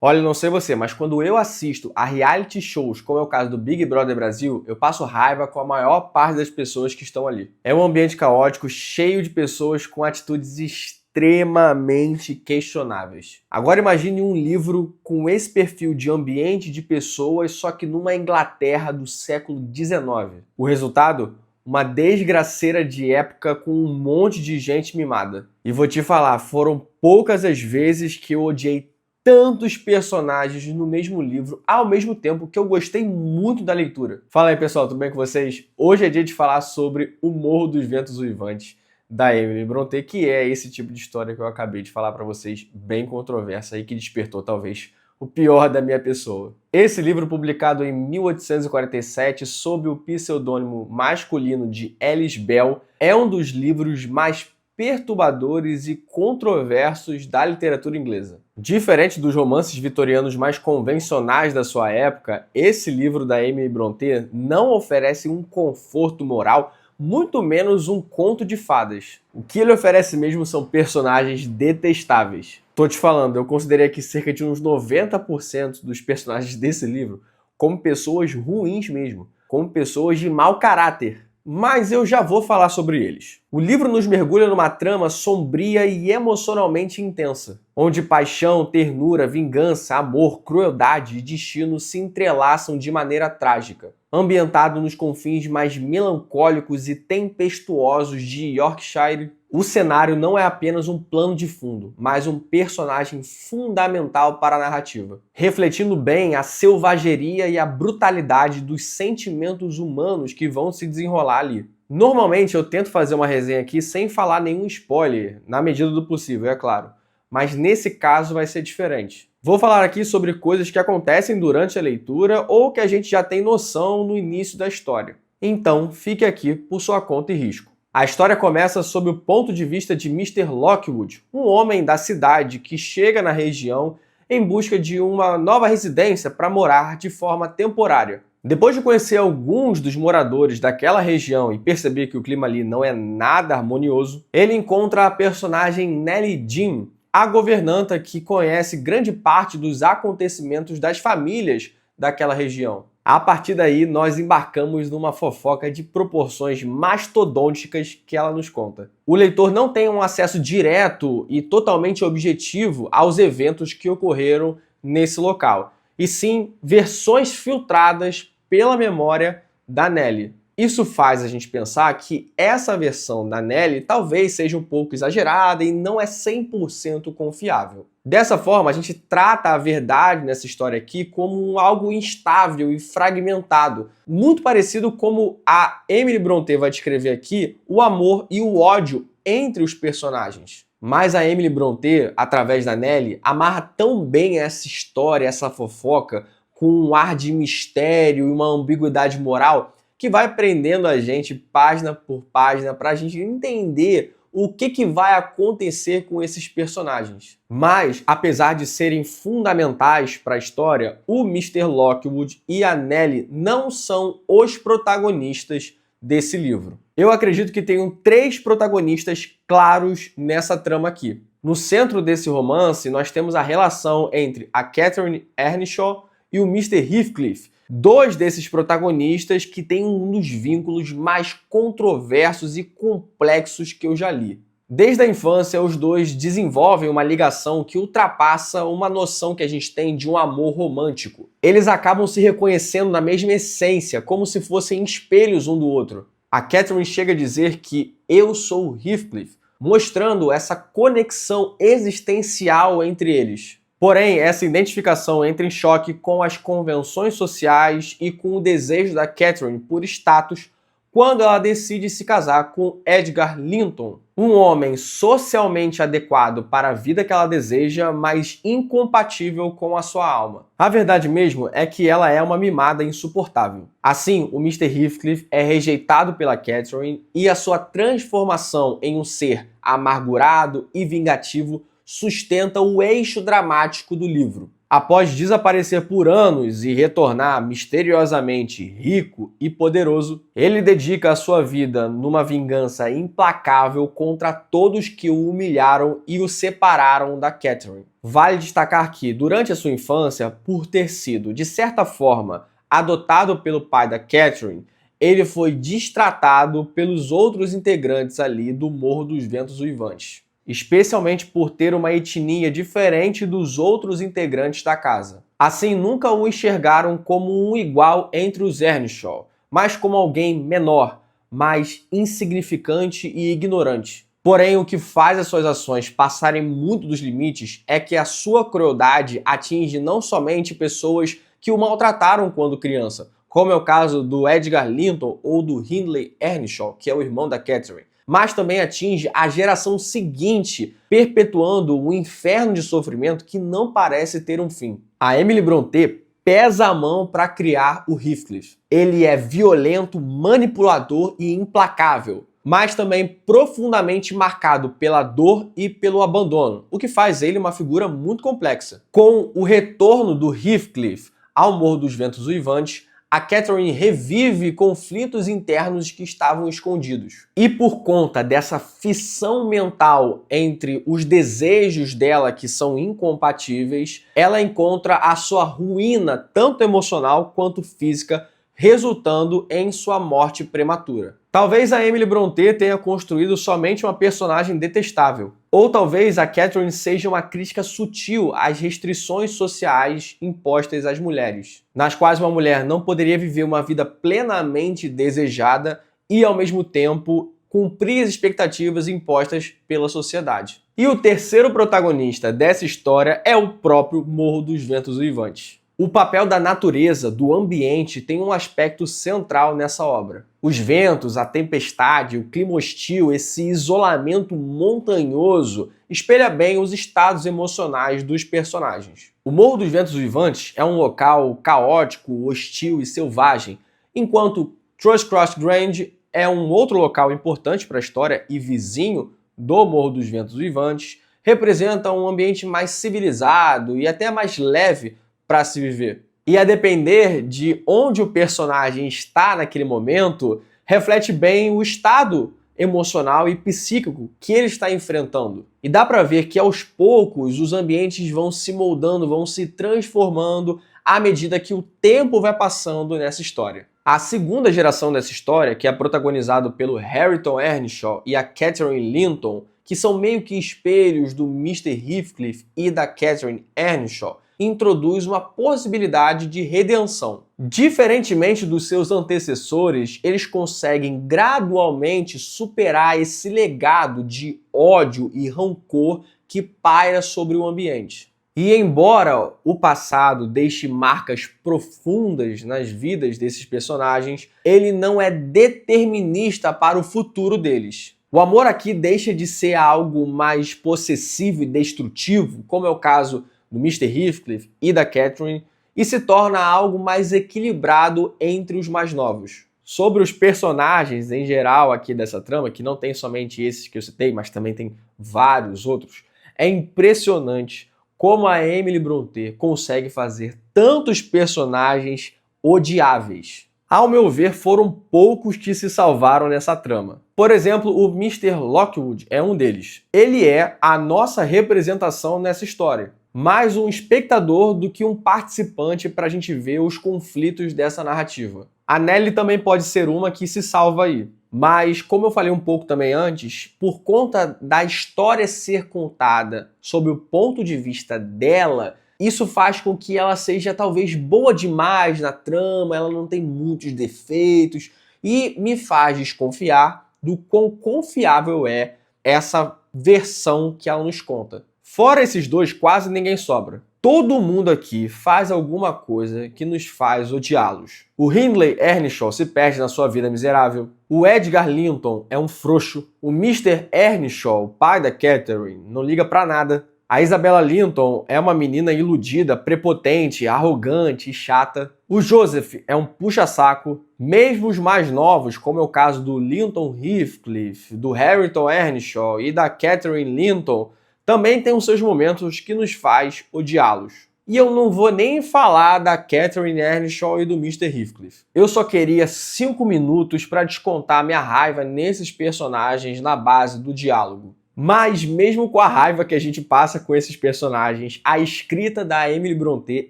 Olha, não sei você, mas quando eu assisto a reality shows, como é o caso do Big Brother Brasil, eu passo raiva com a maior parte das pessoas que estão ali. É um ambiente caótico, cheio de pessoas com atitudes extremamente questionáveis. Agora imagine um livro com esse perfil de ambiente de pessoas, só que numa Inglaterra do século XIX. O resultado? Uma desgraceira de época com um monte de gente mimada. E vou te falar, foram poucas as vezes que eu odiei tantos personagens no mesmo livro ao mesmo tempo que eu gostei muito da leitura. Fala aí, pessoal, tudo bem com vocês? Hoje é dia de falar sobre O Morro dos Ventos Uivantes, da Emily Brontë, que é esse tipo de história que eu acabei de falar para vocês, bem controversa e que despertou talvez o pior da minha pessoa. Esse livro, publicado em 1847 sob o pseudônimo masculino de Alice Bell, é um dos livros mais perturbadores e controversos da literatura inglesa. Diferente dos romances vitorianos mais convencionais da sua época, esse livro da Emily Brontë não oferece um conforto moral, muito menos um conto de fadas. O que ele oferece mesmo são personagens detestáveis. Tô te falando, eu considerei aqui cerca de uns 90% dos personagens desse livro como pessoas ruins mesmo, como pessoas de mau caráter. Mas eu já vou falar sobre eles. O livro nos mergulha numa trama sombria e emocionalmente intensa, onde paixão, ternura, vingança, amor, crueldade e destino se entrelaçam de maneira trágica. Ambientado nos confins mais melancólicos e tempestuosos de Yorkshire, o cenário não é apenas um plano de fundo, mas um personagem fundamental para a narrativa, refletindo bem a selvageria e a brutalidade dos sentimentos humanos que vão se desenrolar ali. Normalmente eu tento fazer uma resenha aqui sem falar nenhum spoiler, na medida do possível, é claro, mas nesse caso vai ser diferente. Vou falar aqui sobre coisas que acontecem durante a leitura ou que a gente já tem noção no início da história. Então, fique aqui por sua conta e risco. A história começa sob o ponto de vista de Mr. Lockwood, um homem da cidade que chega na região em busca de uma nova residência para morar de forma temporária. Depois de conhecer alguns dos moradores daquela região e perceber que o clima ali não é nada harmonioso, ele encontra a personagem Nellie Jean, a governanta que conhece grande parte dos acontecimentos das famílias daquela região. A partir daí, nós embarcamos numa fofoca de proporções mastodônticas que ela nos conta. O leitor não tem um acesso direto e totalmente objetivo aos eventos que ocorreram nesse local, e sim versões filtradas pela memória da Nellie. Isso faz a gente pensar que essa versão da Nellie talvez seja um pouco exagerada e não é 100% confiável. Dessa forma, a gente trata a verdade nessa história aqui como algo instável e fragmentado, muito parecido como a Emily Brontë vai descrever aqui o amor e o ódio entre os personagens. Mas a Emily Brontë, através da Nellie, amarra tão bem essa história, essa fofoca, com um ar de mistério e uma ambiguidade moral, que vai prendendo a gente página por página para a gente entender o que vai acontecer com esses personagens. Mas, apesar de serem fundamentais para a história, o Mr. Lockwood e a Nellie não são os protagonistas desse livro. Eu acredito que tenham 3 protagonistas claros nessa trama aqui. No centro desse romance, nós temos a relação entre a Catherine Earnshaw e o Mr. Heathcliff, 2 desses protagonistas que têm um dos vínculos mais controversos e complexos que eu já li. Desde a infância, os dois desenvolvem uma ligação que ultrapassa uma noção que a gente tem de um amor romântico. Eles acabam se reconhecendo na mesma essência, como se fossem espelhos um do outro. A Catherine chega a dizer que eu sou o Heathcliff, mostrando essa conexão existencial entre eles. Porém, essa identificação entra em choque com as convenções sociais e com o desejo da Catherine por status quando ela decide se casar com Edgar Linton, um homem socialmente adequado para a vida que ela deseja, mas incompatível com a sua alma. A verdade mesmo é que ela é uma mimada insuportável. Assim, o Mr. Heathcliff é rejeitado pela Catherine e a sua transformação em um ser amargurado e vingativo sustenta o eixo dramático do livro. Após desaparecer por anos e retornar misteriosamente rico e poderoso, ele dedica a sua vida numa vingança implacável contra todos que o humilharam e o separaram da Catherine. Vale destacar que, durante a sua infância, por ter sido, de certa forma, adotado pelo pai da Catherine, ele foi destratado pelos outros integrantes ali do Morro dos Ventos Uivantes, especialmente por ter uma etnia diferente dos outros integrantes da casa. Assim, nunca o enxergaram como um igual entre os Earnshaw, mas como alguém menor, mais insignificante e ignorante. Porém, o que faz as suas ações passarem muito dos limites é que a sua crueldade atinge não somente pessoas que o maltrataram quando criança, como é o caso do Edgar Linton ou do Hindley Earnshaw, que é o irmão da Catherine, mas também atinge a geração seguinte, perpetuando um inferno de sofrimento que não parece ter um fim. A Emily Brontë pesa a mão para criar o Heathcliff. Ele é violento, manipulador e implacável, mas também profundamente marcado pela dor e pelo abandono, o que faz ele uma figura muito complexa. Com o retorno do Heathcliff ao Morro dos Ventos Uivantes, a Catherine revive conflitos internos que estavam escondidos. E por conta dessa fissão mental entre os desejos dela que são incompatíveis, ela encontra a sua ruína, tanto emocional quanto física, resultando em sua morte prematura. Talvez a Emily Brontë tenha construído somente uma personagem detestável. Ou talvez a Catherine seja uma crítica sutil às restrições sociais impostas às mulheres, nas quais uma mulher não poderia viver uma vida plenamente desejada e, ao mesmo tempo, cumprir as expectativas impostas pela sociedade. E o terceiro protagonista dessa história é o próprio Morro dos Ventos Uivantes. O papel da natureza, do ambiente, tem um aspecto central nessa obra. Os ventos, a tempestade, o clima hostil, esse isolamento montanhoso espelha bem os estados emocionais dos personagens. O Morro dos Ventos Uivantes é um local caótico, hostil e selvagem, enquanto Thrushcross Grange é um outro local importante para a história e vizinho do Morro dos Ventos Uivantes, representa um ambiente mais civilizado e até mais leve para se viver. E a depender de onde o personagem está naquele momento, reflete bem o estado emocional e psíquico que ele está enfrentando. E dá para ver que aos poucos os ambientes vão se moldando, vão se transformando à medida que o tempo vai passando nessa história. A segunda geração dessa história, que é protagonizado pelo Harrington Earnshaw e a Catherine Linton, que são meio que espelhos do Mr. Heathcliff e da Catherine Earnshaw, introduz uma possibilidade de redenção. Diferentemente dos seus antecessores, eles conseguem gradualmente superar esse legado de ódio e rancor que paira sobre o ambiente. E embora o passado deixe marcas profundas nas vidas desses personagens, ele não é determinista para o futuro deles. O amor aqui deixa de ser algo mais possessivo e destrutivo, como é o caso do Mr. Heathcliff e da Catherine, e se torna algo mais equilibrado entre os mais novos. Sobre os personagens em geral aqui dessa trama, que não tem somente esses que eu citei, mas também tem vários outros, é impressionante como a Emily Brontë consegue fazer tantos personagens odiáveis. Ao meu ver, foram poucos que se salvaram nessa trama. Por exemplo, o Mr. Lockwood é um deles. Ele é a nossa representação nessa história, mais um espectador do que um participante para a gente ver os conflitos dessa narrativa. A Nellie também pode ser uma que se salva aí. Mas, como eu falei um pouco também antes, por conta da história ser contada sob o ponto de vista dela, isso faz com que ela seja talvez boa demais na trama, ela não tem muitos defeitos, e me faz desconfiar do quão confiável é essa versão que ela nos conta. Fora esses dois, quase ninguém sobra. Todo mundo aqui faz alguma coisa que nos faz odiá-los. O Hindley Earnshaw se perde na sua vida miserável. O Edgar Linton é um frouxo. O Mr. Earnshaw, pai da Catherine, não liga pra nada. A Isabella Linton é uma menina iludida, prepotente, arrogante e chata. O Joseph é um puxa-saco. Mesmo os mais novos, como é o caso do Linton Heathcliff, do Harrington Earnshaw e da Catherine Linton, também tem os seus momentos que nos faz odiá-los. E eu não vou nem falar da Catherine Earnshaw e do Mr. Heathcliff. Eu só queria 5 minutos para descontar minha raiva nesses personagens na base do diálogo. Mas mesmo com a raiva que a gente passa com esses personagens, a escrita da Emily Brontë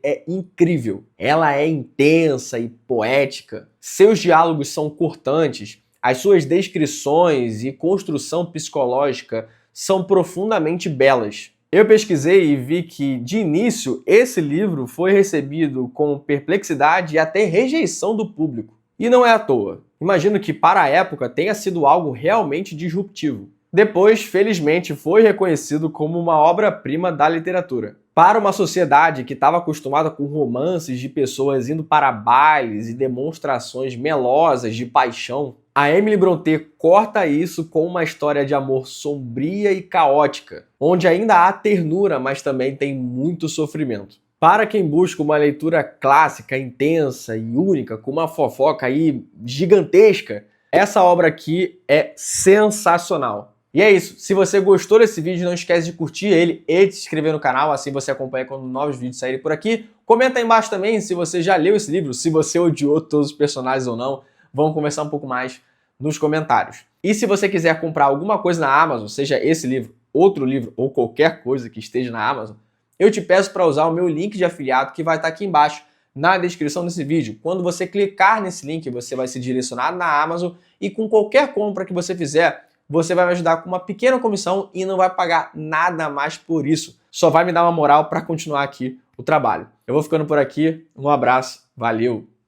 é incrível. Ela é intensa e poética. Seus diálogos são cortantes, as suas descrições e construção psicológica são profundamente belas. Eu pesquisei e vi que, de início, esse livro foi recebido com perplexidade e até rejeição do público. E não é à toa. Imagino que, para a época, tenha sido algo realmente disruptivo. Depois, felizmente, foi reconhecido como uma obra-prima da literatura. Para uma sociedade que estava acostumada com romances de pessoas indo para bailes e demonstrações melosas de paixão, a Emily Brontë corta isso com uma história de amor sombria e caótica, onde ainda há ternura, mas também tem muito sofrimento. Para quem busca uma leitura clássica, intensa e única, com uma fofoca aí gigantesca, essa obra aqui é sensacional. E é isso, se você gostou desse vídeo, não esquece de curtir ele e de se inscrever no canal, assim você acompanha quando novos vídeos saírem por aqui. Comenta aí embaixo também se você já leu esse livro, se você odiou todos os personagens ou não. Vamos conversar um pouco mais nos comentários. E se você quiser comprar alguma coisa na Amazon, seja esse livro, outro livro ou qualquer coisa que esteja na Amazon, eu te peço para usar o meu link de afiliado que vai estar aqui embaixo na descrição desse vídeo. Quando você clicar nesse link, você vai se direcionar na Amazon e com qualquer compra que você fizer, você vai me ajudar com uma pequena comissão e não vai pagar nada mais por isso. Só vai me dar uma moral para continuar aqui o trabalho. Eu vou ficando por aqui, um abraço, valeu!